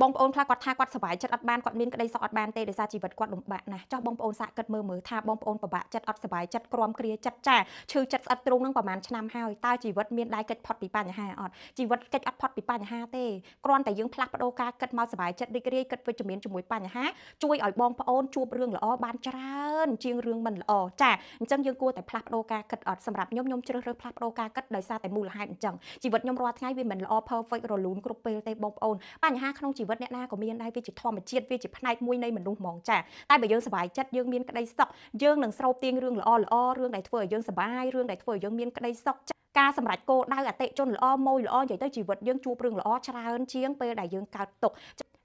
បងប្អូនខ្លះគាត់ថាគាត់សប្បាយចិត្តអត់បានគាត់មានក្តីសុខអត់បានទេដោយសារជីវិតគាត់លំបាកណាស់ចុះបងប្អូនសាកគិតមើលថាបងប្អូនពិបាកចិត្តអត់សប្បាយចិត្តក្រំគ្រាចិត្តចាឈឺចិត្តស្អិតទ្រូងនឹងប្រហែលឆ្នាំហើយតើជីវិតមានដែរកិច្ចផុតពីបញ្ហាអត់ជីវិតកិច្ចអត់ផុតពីបញ្ហាទេគ្រាន់តែយើងផ្លាស់ប្ដូរការគិតមកសប្បាយចិត្តរីករាយគិតវិជ្ជមានជាមួយបញ្ហាជួយឲ្យបងប្អូនជួបរឿងល្អបានច្រើនជាងរឿងមិនល្អចាអញ្ចឹងយើងគួរតែផ្លាស់ប្ដូរការគិតអត់សម្រាប់ខ្ញុំជ្រើសរើសផ្លាស់ប្ដូរការគិតដោយសារតែមូលហេតុអញ្ចឹងជីវិតខ្ញុំរាល់ថ្ងៃវាមិនល្អ perfect រលូនគ្រប់ពេលទេបងប្អូនបញ្ហាក្នុងជីវិតអ្នកណាក៏មានដែរវាជាធម្មជាតិវាជាផ្នែកមួយនៃមនុស្សហ្មងចាតែបើយើងសប្បាយចិត្តយើងមានក្តីសុខយើងនឹងស្រូបទាញរឿងល្អរឿងដែលធ្វើឲ្យយើងសប្បាយរឿងដែលធ្វើឲ្យយើងមានក្តីសុខការសម្រេចគោលដៅអតិជនល្អម៉ួយល្អនិយាយទៅជីវិតយើងជួបរឿងល្អច្រើនជាងពេលដែលយើងកើតទុក្ខ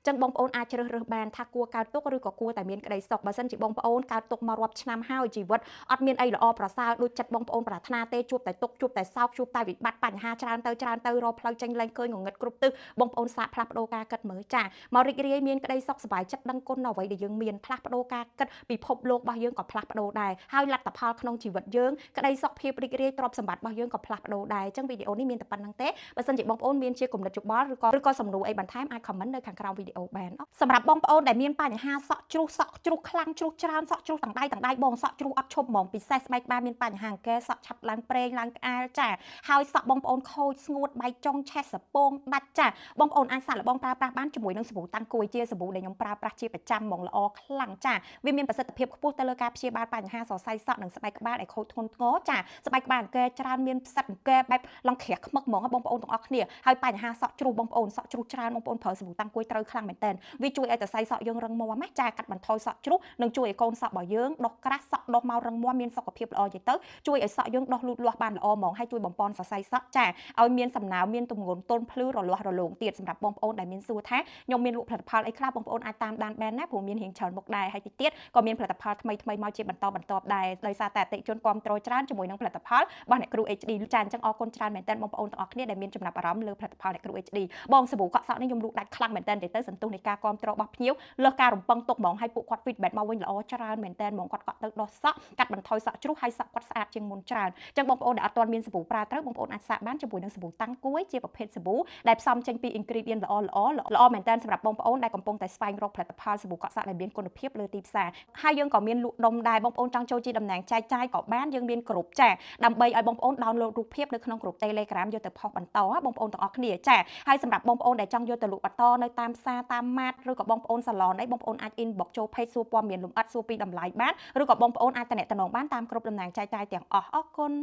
ចឹងបងប្អូនអាចជ្រើសរើសបានថាគួរកើតទុកឬក៏គួរតែមានក្តីសុខបើសិនជាបងប្អូនកើតទុកមករាប់ឆ្នាំហើយជីវិតអត់មានអីល្អប្រសើរដូចចិត្តបងប្អូនប្រាថ្នាទេជួបតែទុកជួបតែសោកជួបតែវិបត្តិបញ្ហាច្រើនទៅរកផ្លូវចេញលែងឃើញងងឹតគ្រប់ទិសបងប្អូនសាកផ្លាស់ប្ដូរការគិតមើលចាមករីករាយមានក្តីសុខសប្បាយចិត្តដឹងគុណនៅអ្វីដែលយើងមានផ្លាស់ប្ដូរការគិតពិភពលោករបស់យើងក៏ផ្លាស់ប្ដូរដែរហើយលទ្ធផលក្នុងជីវិតយើងក្តីសុខភាពរីករាយទ្រព្យសម្បត្តិរបស់យើងក៏ផ្លាស់ប្ដូរដែរចឹងវីដេអូនេះមានតែប៉ុណ្្នឹងទេបើសិនជាបងប្អូនមានជាគំនិតយោបល់ឬក៏សំណួរអីបន្ថែមអាច comment នៅខាងក្រោមវីដេអូបានសម្រាប់បងប្អូនដែលមានបញ្ហាសក់ជ្រុះខ្លាំងជ្រុះច្រើនសក់ជ្រុះទាំងដៃបងសក់ជ្រុះអត់ឈប់ហ្មងពិសេសស្បែកក្បាលមានបញ្ហាអង្គែសក់ឆាប់ឡើងប្រេងឡើងក្អាលចាហើយសក់បងប្អូនខូចស្ងួតបែកចុងឆេះសពងដាច់ចាបងប្អូនអាចសាកល្បងប្រើប្រាស់បានជាមួយនឹងសាប៊ូតាំងគួយជាសាប៊ូដែលខ្ញុំប្រើប្រាស់ជាប្រចាំហ្មងល្អខ្លាំងចាវាមានប្រសិទ្ធភាពខ្ពស់ទៅលើការព្យាបាលបញ្ហាសរសៃសក់និងស្បែកក្បាលដែលខូចធ្ងន់ធ្ងរចាស្បែកក្បាលអង្គែច្រើនមានផ្សិតអង្គែបែបឡងក្រាស់ខ្មឹកហ្មងបងប្អូនទាំងអស់គ្នាហើយបញ្ហាសក់ជ្រុះបងប្អូនសក់ជ្រុះច្រើនបងប្អូនប្រើសាប៊ូតាំងគួយត្រូវខ្លាំងមែនទែនវាជួយឲ្យសរសៃសក់យើងរឹងមាំណាចាកាត់បន្ថយសក់ជ្រុះនិងជួយឲ្យកូនសក់របស់យើងដុះក្រាស់សក់ដុះមករឹងមាំមានសុខភាពល្អជាទៅជួយឲ្យសក់យើងដុះលូតលាស់បានល្អហ្មងហើយជួយបំពន់សរសៃសក់ចាឲ្យមានសំណើមមានទម្ងន់ទន់ភ្លឺរលាស់រលោងទៀតសម្រាប់បងប្អូនដែលមានសួរថាខ្ញុំមានលក់ផលិតផលអីខ្លះបងប្អូនអាចតាមដានបានណាព្រោះមានរៀងច្រើនមុខដែរហើយតិចទៀតក៏មានផលិតផលថ្មីមកជាបន្តដែរដោយសារតែអតិជនគាំទ្រច្រើនជាមួយនឹងផលិតផលរបស់អ្នកគ្រូ HD ចាអញ្ចឹងអរគុណច្រើនមែនទែនបងប្អូនទាំងអស់គ្នាដែលមានចំណាប់អារម្មណ៍លើផលិតផលអ្នកគ្រូ HD បងសាប៊ូកក់សក់នេះខ្ញុំលក់ដាច់ខ្លាំងមែនទែនទៅសន្ទុះនៃការគាំទ្ររបស់ភ្ញៀវលើសការរំពឹងទុកហ្មងឲ្យពួកគាត់ feedback មកវិញល្អច្រើនមែនទែនហ្មងគាត់ទៅដោះសក់កាត់បន្ថយសក់ជ្រុះហើយសក់គាត់ស្អាតជាងមុនច្រើនអញ្ចឹងបងប្អូនដែលអត់ទាន់មានសាប៊ូប្រើត្រូវបងប្អូនអាចសាកបានជាមួយនឹងសាប៊ូតាំងគួយជាប្រភេទសាប៊ូដែលផ្សំចេញពី ingredient ល្អមែនទែនសម្រាប់បងប្អូនដែលកំពុងតែស្វែងរកផលិតផលសាប៊ូកក់សក់ដែលមានគុណភាពលើទីផ្សារហើយយើងក៏មានលក់ដុំដែរបងប្អូនចង់ចូលជាតំណែងចែកចាយក៏បានយើងមានក្រុមចាដើម្បីឲ្យបងប្អូន download រូបភាពនៅក្នុងក្រុម Telegram យកទៅផុសបន្តបងប្អូនទាំងអស់គ្នាចាហើយសម្រាប់បងប្អូនដែលចង់យកទៅលក់បន្តនៅតាមផ្សារតាមម៉ាតឬក៏បងប្អូនសាឡនអីបងប្អូនអាច inbox ចូល page សួរព័ត៌មានលម្អិតសួរពីតម្លៃបានឬក៏បងប្អូនអាចតំណែងបានតាមគ្រប់តំណែងចែកចាយទាំងអស់អរគុណ